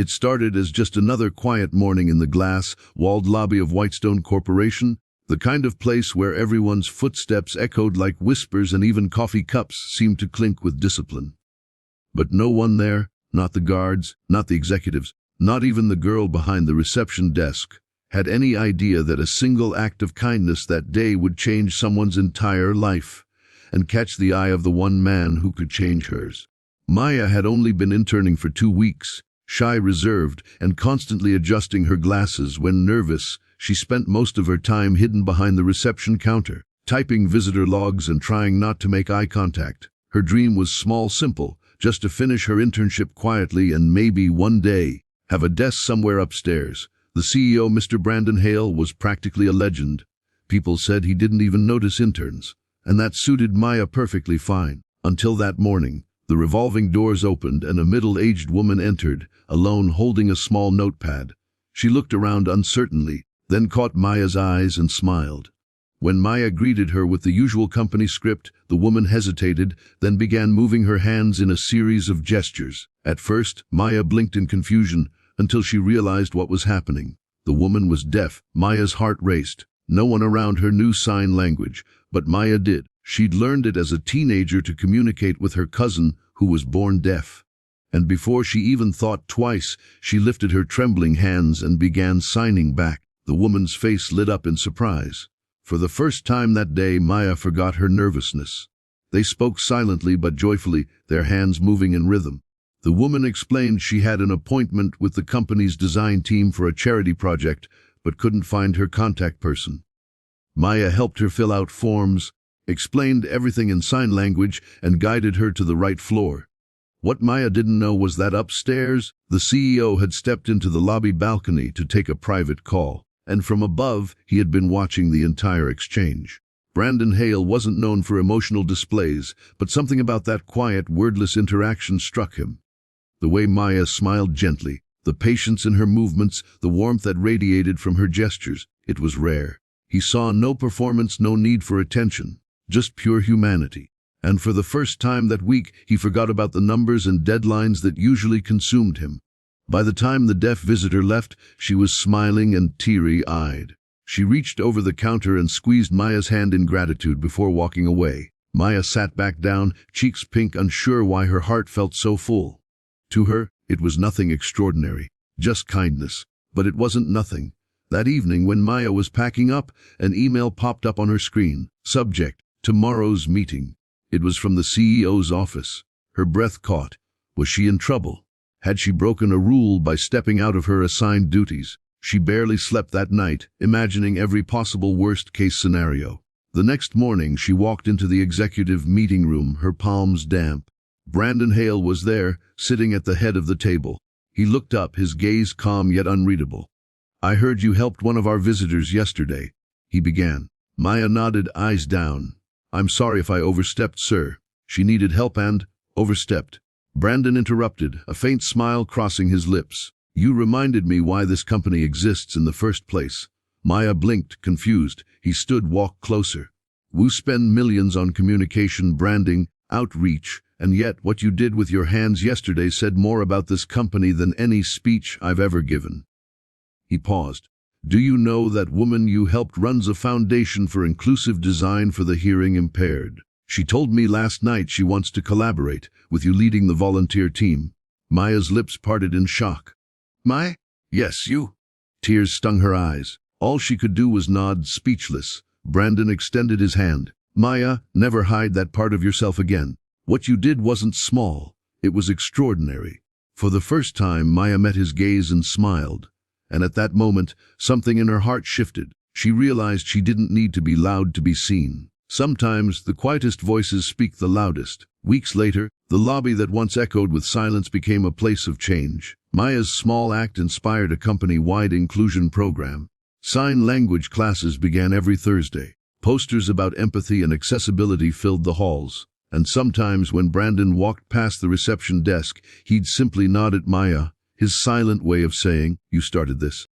It started as just another quiet morning in the glass-walled lobby of Whitestone Corporation, the kind of place where everyone's footsteps echoed like whispers and even coffee cups seemed to clink with discipline. But no one there, not the guards, not the executives, not even the girl behind the reception desk, had any idea that a single act of kindness that day would change someone's entire life and catch the eye of the one man who could change hers. Maya had only been interning for 2 weeks, shy, reserved, and constantly adjusting her glasses. When nervous, she spent most of her time hidden behind the reception counter, typing visitor logs and trying not to make eye contact. Her dream was small, simple, just to finish her internship quietly and maybe one day have a desk somewhere upstairs. The CEO, Mr. Brandon Hale, was practically a legend. People said he didn't even notice interns, and that suited Maya perfectly fine. Until that morning, the revolving doors opened and a middle-aged woman entered, alone, holding a small notepad. She looked around uncertainly, then caught Maya's eyes and smiled. When Maya greeted her with the usual company script, the woman hesitated, then began moving her hands in a series of gestures. At first, Maya blinked in confusion until she realized what was happening. The woman was deaf. Maya's heart raced. No one around her knew sign language, but Maya did. She'd learned it as a teenager to communicate with her cousin, who was born deaf. And before she even thought twice, she lifted her trembling hands and began signing back. The woman's face lit up in surprise. For the first time that day, Maya forgot her nervousness. They spoke silently but joyfully, their hands moving in rhythm. The woman explained she had an appointment with the company's design team for a charity project, but couldn't find her contact person. Maya helped her fill out forms, explained everything in sign language, and guided her to the right floor. What Maya didn't know was that upstairs, the CEO had stepped into the lobby balcony to take a private call, and from above, he had been watching the entire exchange. Brandon Hale wasn't known for emotional displays, but something about that quiet, wordless interaction struck him. The way Maya smiled gently, the patience in her movements, the warmth that radiated from her gestures, it was rare. He saw no performance, no need for attention, just pure humanity. And for the first time that week, he forgot about the numbers and deadlines that usually consumed him. By the time the deaf visitor left, she was smiling and teary-eyed. She reached over the counter and squeezed Maya's hand in gratitude before walking away. Maya sat back down, cheeks pink, unsure why her heart felt so full. To her, it was nothing extraordinary, just kindness. But it wasn't nothing. That evening, when Maya was packing up, an email popped up on her screen. Subject: tomorrow's meeting. It was from the CEO's office. Her breath caught. Was she in trouble? Had she broken a rule by stepping out of her assigned duties? She barely slept that night, imagining every possible worst-case scenario. The next morning, she walked into the executive meeting room, her palms damp. Brandon Hale was there, sitting at the head of the table. He looked up, his gaze calm yet unreadable. "I heard you helped one of our visitors yesterday," he began. Maya nodded, eyes down. "I'm sorry if I overstepped, sir." She needed help and overstepped. Brandon interrupted, a faint smile crossing his lips. "You reminded me why this company exists in the first place." Maya blinked, confused. He stood, walked closer. "We spend millions on communication, branding, outreach, and yet what you did with your hands yesterday said more about this company than any speech I've ever given." He paused. "Do you know that woman you helped runs a foundation for inclusive design for the hearing impaired? She told me last night she wants to collaborate, with you leading the volunteer team." Maya's lips parted in shock. "My? Yes, you?" Tears stung her eyes. All she could do was nod, speechless. Brandon extended his hand. "Maya, never hide that part of yourself again. What you did wasn't small. It was extraordinary." For the first time, Maya met his gaze and smiled. And at that moment, something in her heart shifted. She realized she didn't need to be loud to be seen. Sometimes, the quietest voices speak the loudest. Weeks later, the lobby that once echoed with silence became a place of change. Maya's small act inspired a company-wide inclusion program. Sign language classes began every Thursday. Posters about empathy and accessibility filled the halls. And sometimes when Brandon walked past the reception desk, he'd simply nod at Maya, his silent way of saying, "You started this."